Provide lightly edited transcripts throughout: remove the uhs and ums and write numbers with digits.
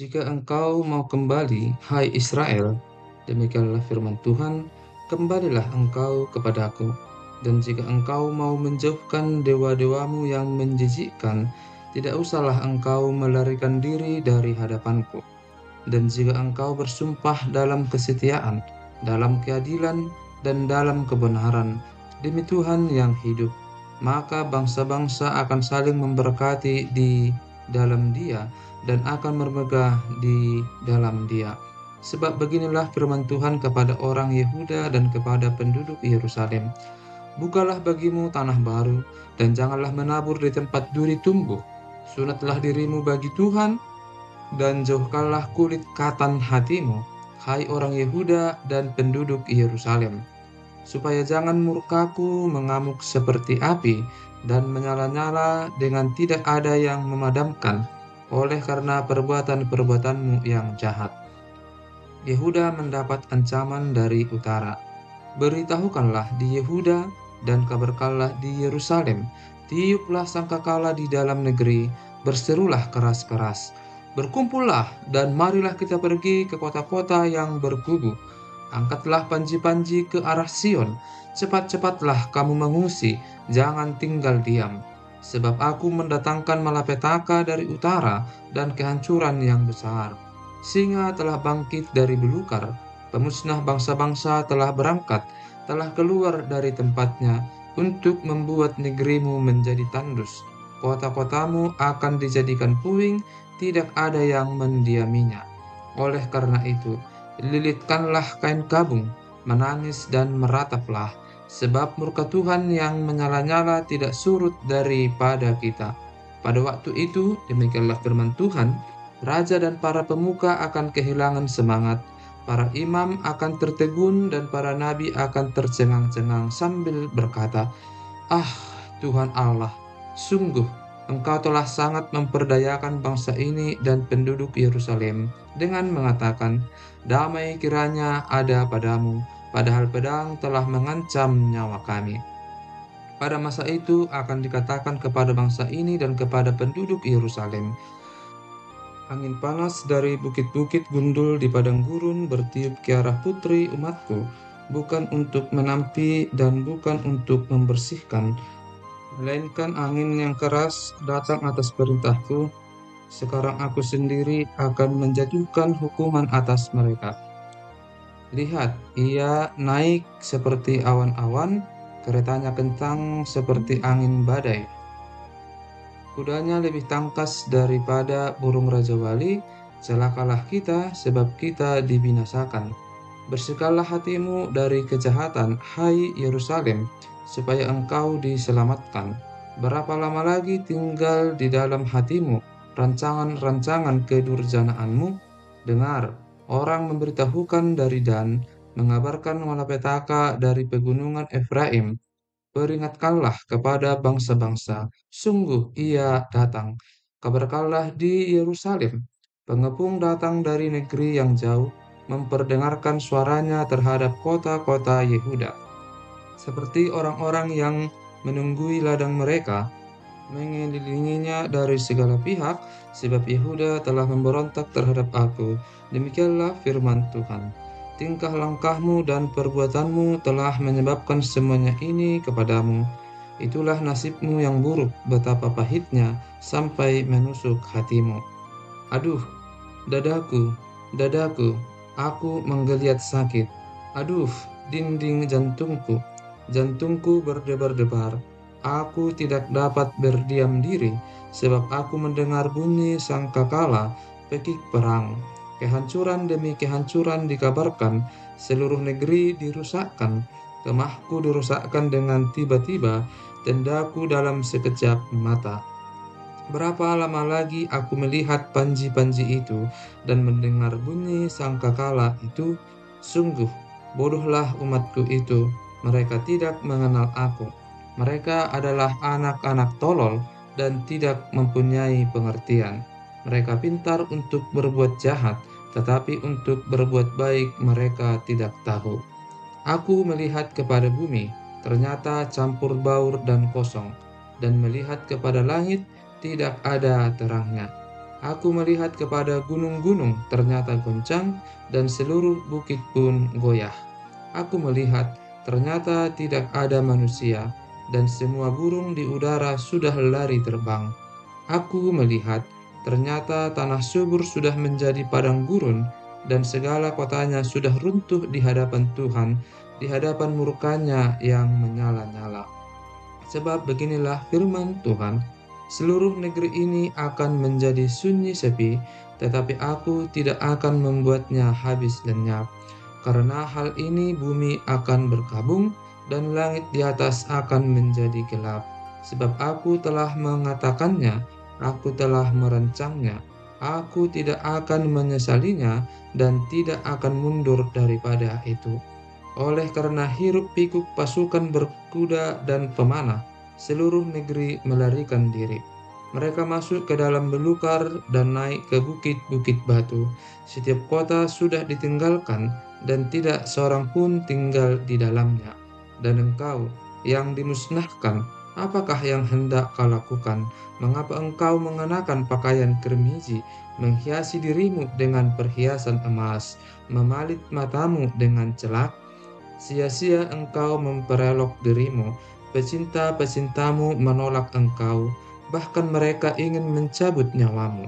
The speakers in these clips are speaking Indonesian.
Jika engkau mau kembali, hai Israel, demikianlah firman Tuhan, kembalilah engkau kepadaku. Dan jika engkau mau menjauhkan dewa-dewamu yang menjijikkan, tidak usahlah engkau melarikan diri dari hadapanku. Dan jika engkau bersumpah dalam kesetiaan, dalam keadilan, dan dalam kebenaran, demi Tuhan yang hidup, maka bangsa-bangsa akan saling memberkati di dalam Dia dan akan bermegah di dalam Dia. Sebab beginilah firman Tuhan kepada orang Yehuda dan kepada penduduk Yerusalem. Bukalah bagimu tanah baru, dan janganlah menabur di tempat duri tumbuh. Sunatlah dirimu bagi Tuhan, dan jauhkanlah kulit katan hatimu, hai orang Yehuda dan penduduk Yerusalem, supaya jangan murkaku mengamuk seperti api dan menyala-nyala dengan tidak ada yang memadamkan, oleh karena perbuatan-perbuatanmu yang jahat. Yehuda mendapat ancaman dari utara. Beritahukanlah di Yehuda dan kabarkanlah di Yerusalem. Tiuplah sangkakala di dalam negeri, berserulah keras-keras. Berkumpullah dan marilah kita pergi ke kota-kota yang berkubu. Angkatlah panji-panji ke arah Sion. Cepat-cepatlah kamu mengungsi, jangan tinggal diam. Sebab aku mendatangkan malapetaka dari utara dan kehancuran yang besar. Singa telah bangkit dari belukar, pemusnah bangsa-bangsa telah berangkat, telah keluar dari tempatnya untuk membuat negerimu menjadi tandus. Kota-kotamu akan dijadikan puing, tidak ada yang mendiaminya. Oleh karena itu, lilitkanlah kain kabung, menangis dan merataplah, sebab murka Tuhan yang menyala-nyala tidak surut daripada kita. Pada waktu itu, demikianlah firman Tuhan, raja dan para pemuka akan kehilangan semangat, para imam akan tertegun dan para nabi akan tercengang-cengang sambil berkata, "Ah, Tuhan Allah, sungguh Engkau telah sangat memperdayakan bangsa ini dan penduduk Yerusalem dengan mengatakan, damai kiranya ada padamu, padahal pedang telah mengancam nyawa kami." Pada masa itu akan dikatakan kepada bangsa ini dan kepada penduduk Yerusalem, angin panas dari bukit-bukit gundul di padang gurun bertiup ke arah putri umatku, bukan untuk menampi dan bukan untuk membersihkan, melainkan angin yang keras datang atas perintahku. Sekarang aku sendiri akan menjatuhkan hukuman atas mereka. Lihat, ia naik seperti awan-awan, keretanya kencang seperti angin badai. Kudanya lebih tangkas daripada burung Raja Wali, celakalah kita sebab kita dibinasakan. Bersihkanlah hatimu dari kejahatan, hai Yerusalem, supaya engkau diselamatkan. Berapa lama lagi tinggal di dalam hatimu rancangan-rancangan kedurjanaanmu? Dengar, orang memberitahukan dari Dan, mengabarkan malapetaka dari pegunungan Efraim. Peringatkanlah kepada bangsa-bangsa, sungguh ia datang. Kabarkanlah di Yerusalem, pengepung datang dari negeri yang jauh, memperdengarkan suaranya terhadap kota-kota Yehuda. Seperti orang-orang yang menunggui ladang mereka, mengelilinginya dari segala pihak, sebab Yehuda telah memberontak terhadap aku. Demikianlah firman Tuhan. Tingkah langkahmu dan perbuatanmu telah menyebabkan semuanya ini kepadamu. Itulah nasibmu yang buruk, betapa pahitnya sampai menusuk hatimu. Aduh, dadaku, dadaku, aku menggeliat sakit. Aduh, dinding jantungku, jantungku berdebar-debar. Aku tidak dapat berdiam diri, sebab aku mendengar bunyi sangkakala, pekik perang. Kehancuran demi kehancuran dikabarkan, seluruh negeri dirusakkan. Kemahku dirusakkan dengan tiba-tiba, tendaku dalam sekejap mata. Berapa lama lagi aku melihat panji-panji itu dan mendengar bunyi sangkakala itu? Sungguh, bodohlah umatku itu. Mereka tidak mengenal aku. Mereka adalah anak-anak tolol dan tidak mempunyai pengertian. Mereka pintar untuk berbuat jahat, tetapi untuk berbuat baik mereka tidak tahu. Aku melihat kepada bumi, ternyata campur baur dan kosong, dan melihat kepada langit, tidak ada terangnya. Aku melihat kepada gunung-gunung, ternyata goncang, dan seluruh bukit pun goyah. Aku melihat, ternyata tidak ada manusia, dan semua burung di udara sudah lari terbang. Aku melihat, ternyata tanah subur sudah menjadi padang gurun, dan segala kotanya sudah runtuh di hadapan Tuhan, di hadapan murkanya yang menyala-nyala. Sebab beginilah firman Tuhan, seluruh negeri ini akan menjadi sunyi sepi, tetapi aku tidak akan membuatnya habis lenyap. Karena hal ini bumi akan berkabung, dan langit di atas akan menjadi gelap. Sebab aku telah mengatakannya, aku telah merancangnya, aku tidak akan menyesalinya, dan tidak akan mundur daripada itu. Oleh karena hiruk-pikuk pasukan berkuda dan pemanah, seluruh negeri melarikan diri. Mereka masuk ke dalam belukar dan naik ke bukit-bukit batu. Setiap kota sudah ditinggalkan dan tidak seorang pun tinggal di dalamnya. Dan engkau yang dimusnahkan, apakah yang hendak kau lakukan? Mengapa engkau mengenakan pakaian kermiji, menghiasi dirimu dengan perhiasan emas, memalit matamu dengan celak? Sia-sia engkau memperelok dirimu, pecinta-pecintamu menolak engkau, bahkan mereka ingin mencabut nyawamu.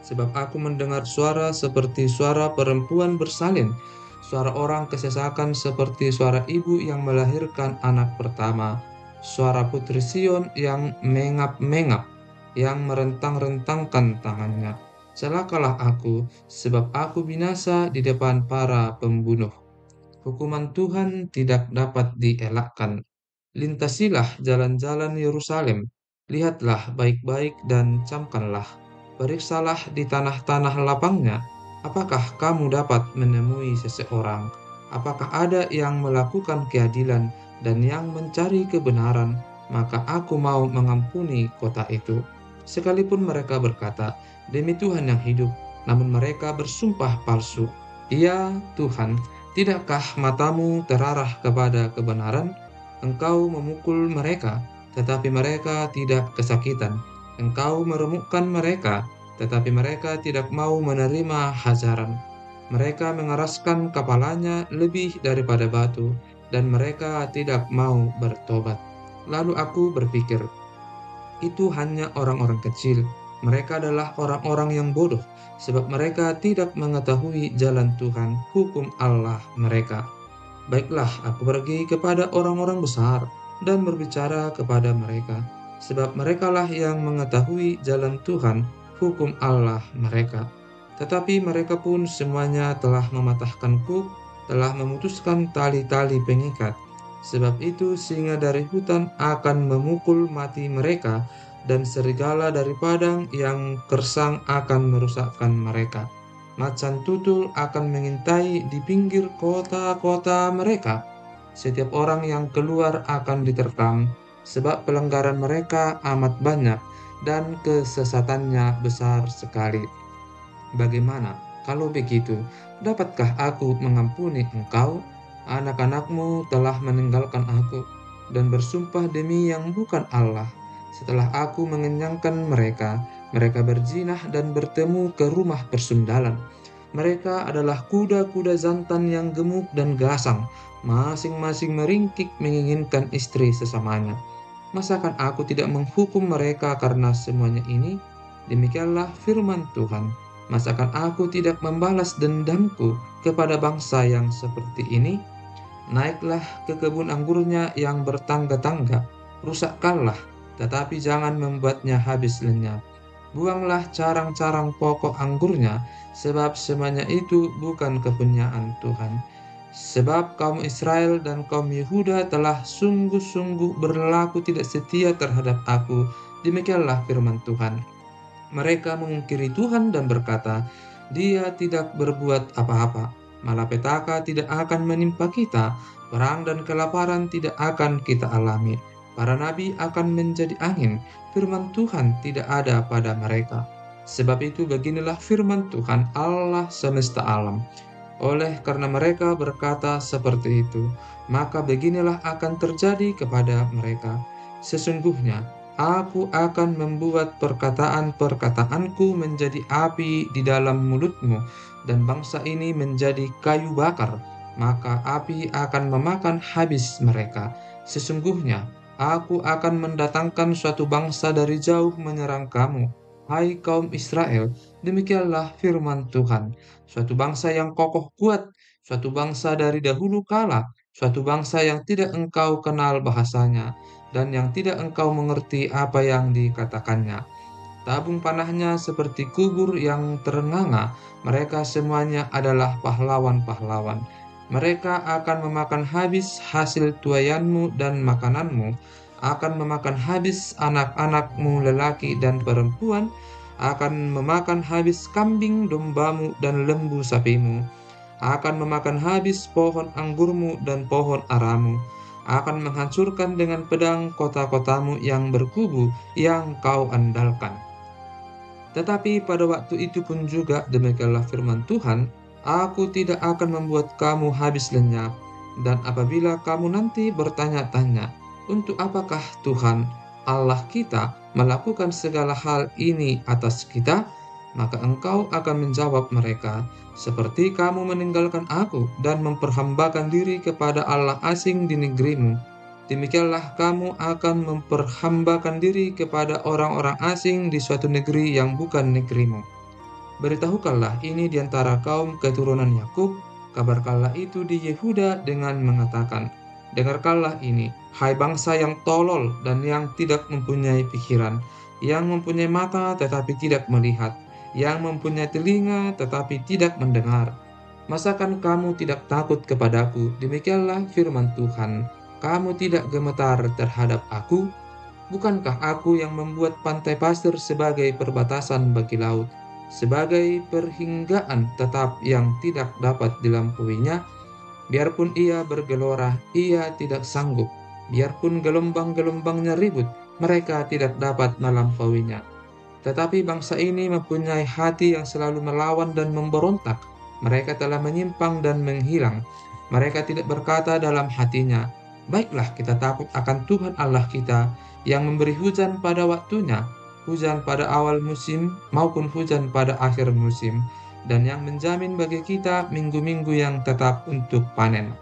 Sebab aku mendengar suara seperti suara perempuan bersalin, suara orang kesesakan seperti suara ibu yang melahirkan anak pertama, suara putri Sion yang mengap-mengap, yang merentang-rentangkan tangannya. Celakalah aku, sebab aku binasa di depan para pembunuh. Hukuman Tuhan tidak dapat dielakkan. Lintasilah jalan-jalan Yerusalem, lihatlah baik-baik dan camkanlah. Periksalah di tanah-tanah lapangnya, apakah kamu dapat menemui seseorang? Apakah ada yang melakukan keadilan dan yang mencari kebenaran? Maka aku mau mengampuni kota itu. Sekalipun mereka berkata, demi Tuhan yang hidup, namun mereka bersumpah palsu. Ya Tuhan, tidakkah matamu terarah kepada kebenaran? Engkau memukul mereka, tetapi mereka tidak kesakitan. Engkau meremukkan mereka, tetapi mereka tidak mau menerima hajaran. Mereka mengeraskan kepalanya lebih daripada batu, dan mereka tidak mau bertobat. Lalu aku berpikir, itu hanya orang-orang kecil. Mereka adalah orang-orang yang bodoh, sebab mereka tidak mengetahui jalan Tuhan, hukum Allah mereka. Baiklah, aku pergi kepada orang-orang besar dan berbicara kepada mereka, sebab merekalah yang mengetahui jalan Tuhan, hukum Allah mereka. Tetapi mereka pun semuanya telah mematahkan kuk, telah memutuskan tali-tali pengikat. Sebab itu singa dari hutan akan memukul mati mereka, dan serigala dari padang yang gersang akan merusakkan mereka. Macan tutul akan mengintai di pinggir kota-kota mereka. Setiap orang yang keluar akan diterkam, sebab pelanggaran mereka amat banyak dan kesesatannya besar sekali. Bagaimana kalau begitu? Dapatkah aku mengampuni engkau? Anak-anakmu telah meninggalkan aku dan bersumpah demi yang bukan Allah. Setelah aku mengenyangkan mereka, mereka berzinah dan bertemu ke rumah persundalan. Mereka adalah kuda-kuda jantan yang gemuk dan gasang, masing-masing meringkik menginginkan istri sesamanya. Masakan aku tidak menghukum mereka karena semuanya ini? Demikianlah firman Tuhan. Masakan aku tidak membalas dendamku kepada bangsa yang seperti ini? Naiklah ke kebun anggurnya yang bertangga-tangga, rusakkanlah, tetapi jangan membuatnya habis lenyap. Buanglah carang-carang pokok anggurnya, sebab semuanya itu bukan kepunyaan Tuhan. Sebab kaum Israel dan kaum Yehuda telah sungguh-sungguh berlaku tidak setia terhadap aku. Demikianlah firman Tuhan. Mereka mengingkari Tuhan dan berkata, Dia tidak berbuat apa-apa. Malapetaka tidak akan menimpa kita, perang dan kelaparan tidak akan kita alami. Para nabi akan menjadi angin, firman Tuhan tidak ada pada mereka. Sebab itu beginilah firman Tuhan Allah semesta alam. Oleh karena mereka berkata seperti itu, maka beginilah akan terjadi kepada mereka. Sesungguhnya Aku akan membuat perkataan-perkataanku menjadi api di dalam mulutmu, dan bangsa ini menjadi kayu bakar, maka api akan memakan habis mereka. Sesungguhnya, aku akan mendatangkan suatu bangsa dari jauh menyerang kamu. Hai kaum Israel, demikianlah firman Tuhan. Suatu bangsa yang kokoh kuat, suatu bangsa dari dahulu kala, suatu bangsa yang tidak engkau kenal bahasanya, dan yang tidak engkau mengerti apa yang dikatakannya. Tabung panahnya seperti kubur yang terenganga, mereka semuanya adalah pahlawan-pahlawan. Mereka akan memakan habis hasil tuaianmu dan makananmu, akan memakan habis anak-anakmu lelaki dan perempuan, akan memakan habis kambing dombamu dan lembu sapimu, akan memakan habis pohon anggurmu dan pohon aramu, akan menghancurkan dengan pedang kota-kotamu yang berkubu yang kau andalkan. Tetapi pada waktu itu pun juga, demikianlah firman Tuhan, aku tidak akan membuat kamu habis lenyap. Dan apabila kamu nanti bertanya-tanya, untuk apakah Tuhan Allah kita melakukan segala hal ini atas kita? Maka engkau akan menjawab mereka, seperti kamu meninggalkan aku dan memperhambakan diri kepada Allah asing di negerimu, demikianlah kamu akan memperhambakan diri kepada orang-orang asing di suatu negeri yang bukan negerimu. Beritahukanlah ini di antara kaum keturunan Yakub, kabarkanlah itu di Yehuda dengan mengatakan, dengarkanlah ini, hai bangsa yang tolol dan yang tidak mempunyai pikiran, yang mempunyai mata tetapi tidak melihat, yang mempunyai telinga tetapi tidak mendengar. Masakan kamu tidak takut kepadaku? Demikianlah firman Tuhan. Kamu tidak gemetar terhadap aku? Bukankah aku yang membuat pantai pasir sebagai perbatasan bagi laut, sebagai perhinggaan tetap yang tidak dapat dilampuinya? Biarpun ia bergelora, ia tidak sanggup. Biarpun gelombang-gelombangnya ribut, mereka tidak dapat melampauinya. Tetapi bangsa ini mempunyai hati yang selalu melawan dan memberontak. Mereka telah menyimpang dan menghilang. Mereka tidak berkata dalam hatinya, baiklah kita takut akan Tuhan Allah kita, yang memberi hujan pada waktunya, hujan pada awal musim maupun hujan pada akhir musim, dan yang menjamin bagi kita minggu-minggu yang tetap untuk panen.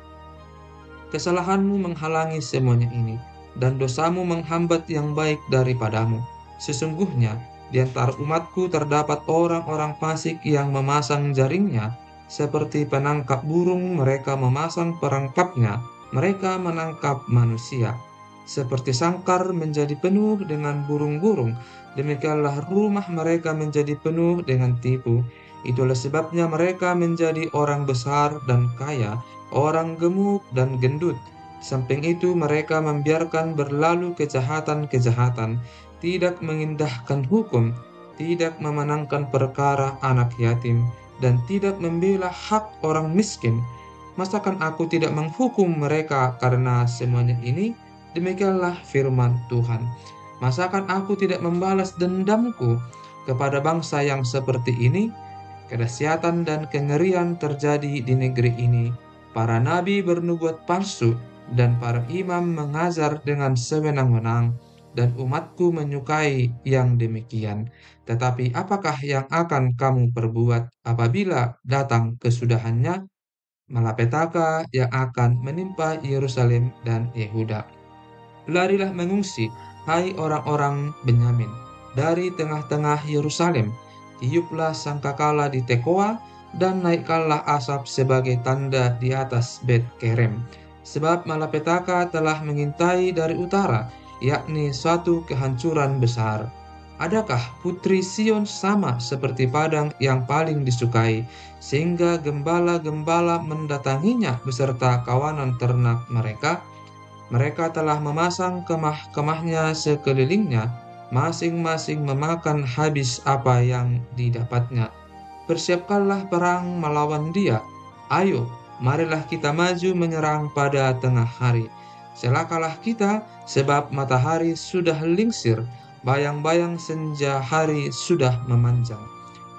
Kesalahanmu menghalangi semuanya ini, dan dosamu menghambat yang baik daripadamu. Sesungguhnya, di antara umatku terdapat orang-orang fasik yang memasang jaringnya, seperti penangkap burung mereka memasang perangkapnya, mereka menangkap manusia. Seperti sangkar menjadi penuh dengan burung-burung, demikianlah rumah mereka menjadi penuh dengan tipu. Itulah sebabnya mereka menjadi orang besar dan kaya, orang gemuk dan gendut. Samping itu mereka membiarkan berlalu kejahatan-kejahatan, tidak mengindahkan hukum, tidak memenangkan perkara anak yatim, dan tidak membela hak orang miskin. Masakan aku tidak menghukum mereka karena semuanya ini? Demikianlah firman Tuhan. Masakan aku tidak membalas dendamku kepada bangsa yang seperti ini? Kedahsyatan dan kengerian terjadi di negeri ini. Para nabi bernubuat palsu, dan para imam mengajar dengan sewenang-wenang, dan umatku menyukai yang demikian. Tetapi apakah yang akan kamu perbuat apabila datang kesudahannya? Malapetaka yang akan menimpa Yerusalem dan Yehuda. Larilah mengungsi, hai orang-orang Benyamin, dari tengah-tengah Yerusalem. Tiuplah sangkakala di Tekoa, dan naikkanlah asap sebagai tanda di atas Bet Kerem. Sebab malapetaka telah mengintai dari utara, yakni suatu kehancuran besar. Adakah putri Sion sama seperti padang yang paling disukai, sehingga gembala-gembala mendatanginya beserta kawanan ternak mereka? Mereka telah memasang kemah-kemahnya sekelilingnya, masing-masing memakan habis apa yang didapatnya. Persiapkanlah perang melawan dia. Ayo, marilah kita maju menyerang pada tengah hari. Celakalah kita, sebab matahari sudah lingsir, bayang-bayang senja hari sudah memanjang.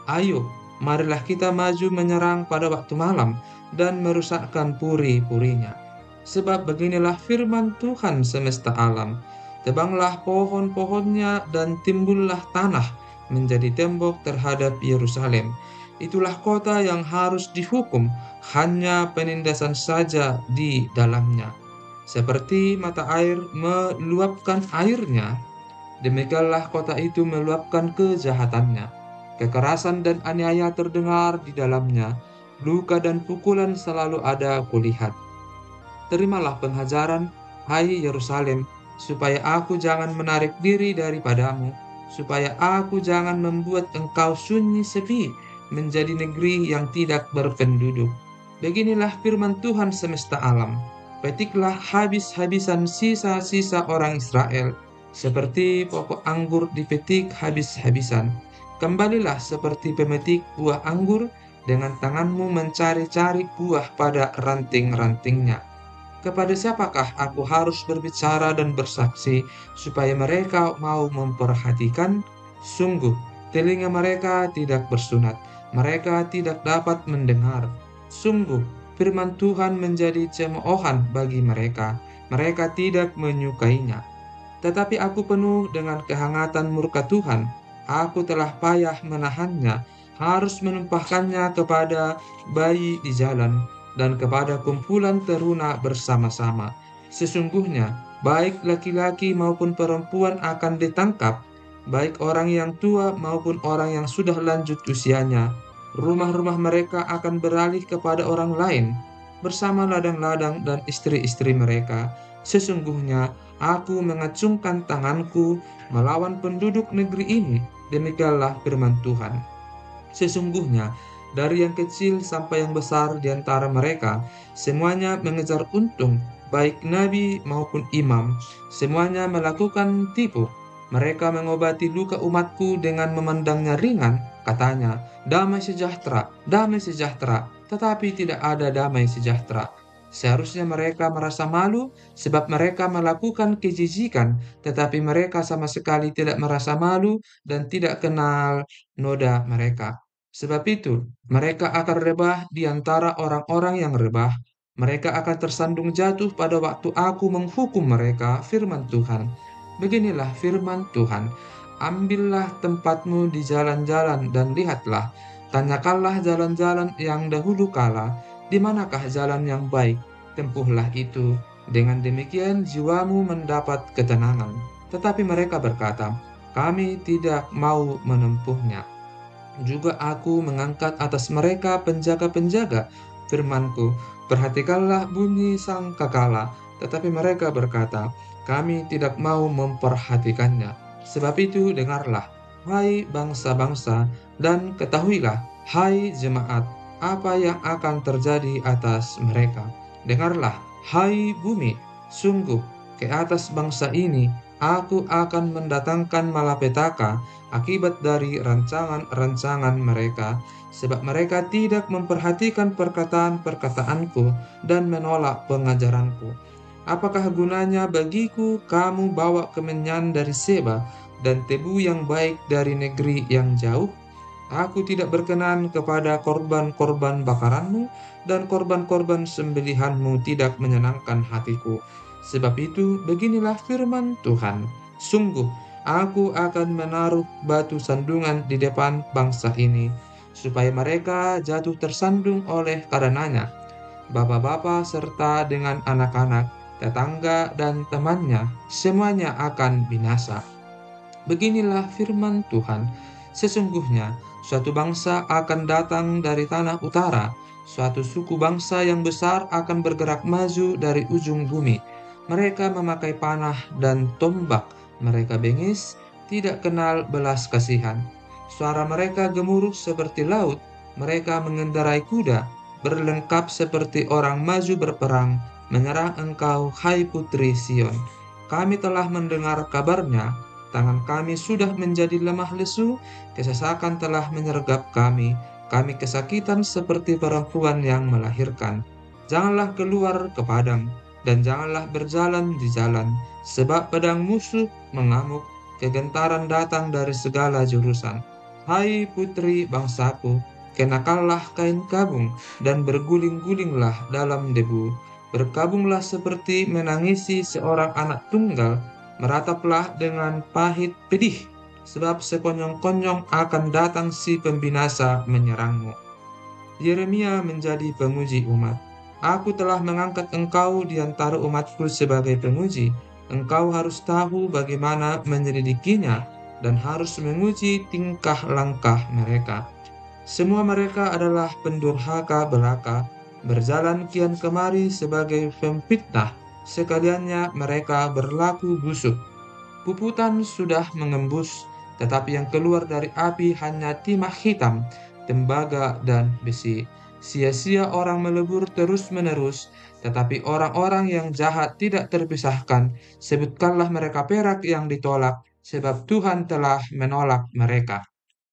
Ayo, marilah kita maju menyerang pada waktu malam, dan merusakkan puri-purinya. Sebab beginilah firman Tuhan semesta alam. Tebanglah pohon-pohonnya dan timbullah tanah menjadi tembok terhadap Yerusalem. Itulah kota yang harus dihukum, hanya penindasan saja di dalamnya. Seperti mata air meluapkan airnya, demikianlah kota itu meluapkan kejahatannya. Kekerasan dan aniaya terdengar di dalamnya, luka dan pukulan selalu ada kulihat. Terimalah pengajaran, hai Yerusalem, supaya aku jangan menarik diri daripadamu, supaya aku jangan membuat engkau sunyi sepi, menjadi negeri yang tidak berpenduduk. Beginilah firman Tuhan semesta alam. Petiklah habis-habisan sisa-sisa orang Israel, seperti pokok anggur dipetik habis-habisan. Kembalilah seperti pemetik buah anggur, dengan tanganmu mencari-cari buah pada ranting-rantingnya. Kepada siapakah aku harus berbicara dan bersaksi supaya mereka mau memperhatikan? Sungguh, telinga mereka tidak bersunat, mereka tidak dapat mendengar. Sungguh, firman Tuhan menjadi cemoohan bagi mereka, mereka tidak menyukainya. Tetapi aku penuh dengan kehangatan murka Tuhan, aku telah payah menahannya, harus menumpahkannya kepada bayi di jalan, dan kepada kumpulan teruna bersama-sama. Sesungguhnya, baik laki-laki maupun perempuan akan ditangkap, baik orang yang tua maupun orang yang sudah lanjut usianya. Rumah-rumah mereka akan beralih kepada orang lain, bersama ladang-ladang dan istri-istri mereka. Sesungguhnya, aku mengacungkan tanganku melawan penduduk negeri ini. Demikianlah firman Tuhan. Sesungguhnya, dari yang kecil sampai yang besar di antara mereka, semuanya mengejar untung, baik nabi maupun imam, semuanya melakukan tipu. Mereka mengobati luka umatku dengan memandangnya ringan, katanya, damai sejahtera, tetapi tidak ada damai sejahtera. Seharusnya mereka merasa malu sebab mereka melakukan kejijikan, tetapi mereka sama sekali tidak merasa malu dan tidak kenal noda mereka. Sebab itu, mereka akan rebah di antara orang-orang yang rebah. Mereka akan tersandung jatuh pada waktu aku menghukum mereka, firman Tuhan. Beginilah firman Tuhan. Ambillah tempatmu di jalan-jalan dan lihatlah. Tanyakanlah jalan-jalan yang dahulu kala, di manakah jalan yang baik? Tempuhlah itu. Dengan demikian jiwamu mendapat ketenangan. Tetapi mereka berkata, kami tidak mau menempuhnya. Juga aku mengangkat atas mereka penjaga-penjaga firmanku. Perhatikanlah bunyi sangkakala. Tetapi mereka berkata, kami tidak mau memperhatikannya. Sebab itu dengarlah, hai bangsa-bangsa, dan ketahuilah, hai jemaat, apa yang akan terjadi atas mereka. Dengarlah, hai bumi, sungguh ke atas bangsa ini aku akan mendatangkan malapetaka akibat dari rancangan-rancangan mereka, sebab mereka tidak memperhatikan perkataan-perkataanku dan menolak pengajaranku. Apakah gunanya bagiku kamu bawa kemenyan dari Seba dan tebu yang baik dari negeri yang jauh? Aku tidak berkenan kepada korban-korban bakaranmu, dan korban-korban sembelihanmu tidak menyenangkan hatiku. Sebab itu, beginilah firman Tuhan. Sungguh, aku akan menaruh batu sandungan di depan bangsa ini, supaya mereka jatuh tersandung oleh karenanya. Bapak-bapak serta dengan anak-anak, tetangga dan temannya, semuanya akan binasa. Beginilah firman Tuhan, sesungguhnya suatu bangsa akan datang dari tanah utara, suatu suku bangsa yang besar akan bergerak maju dari ujung bumi. Mereka memakai panah dan tombak, mereka bengis, tidak kenal belas kasihan. Suara mereka gemuruh seperti laut, mereka mengendarai kuda, berlengkap seperti orang maju berperang, menyerang engkau, hai putri Sion. Kami telah mendengar kabarnya. Tangan kami sudah menjadi lemah lesu, kesesakan telah menyergap kami. Kami kesakitan seperti perempuan yang melahirkan. Janganlah keluar ke padang, dan janganlah berjalan di jalan, sebab pedang musuh mengamuk, kegentaran datang dari segala jurusan. Hai putri bangsaku, kenakanlah kain kabung, dan berguling-gulinglah dalam debu. Berkabunglah seperti menangisi seorang anak tunggal, Merataplah dengan pahit pedih, sebab sekonyong-konyong akan datang si pembinasa menyerangmu. Yeremia menjadi penguji umat. Aku telah mengangkat engkau di antara umatku sebagai penguji. Engkau harus tahu bagaimana menyelidikinya dan harus menguji tingkah langkah mereka. Semua mereka adalah pendurhaka belaka, berjalan kian kemari sebagai pemfitnah, sekaliannya mereka berlaku busuk. Puputan sudah mengembus, tetapi yang keluar dari api hanya timah hitam, tembaga, dan besi. Sia-sia orang melebur terus-menerus, tetapi orang-orang yang jahat tidak terpisahkan. Sebutkanlah mereka perak yang ditolak, sebab Tuhan telah menolak mereka.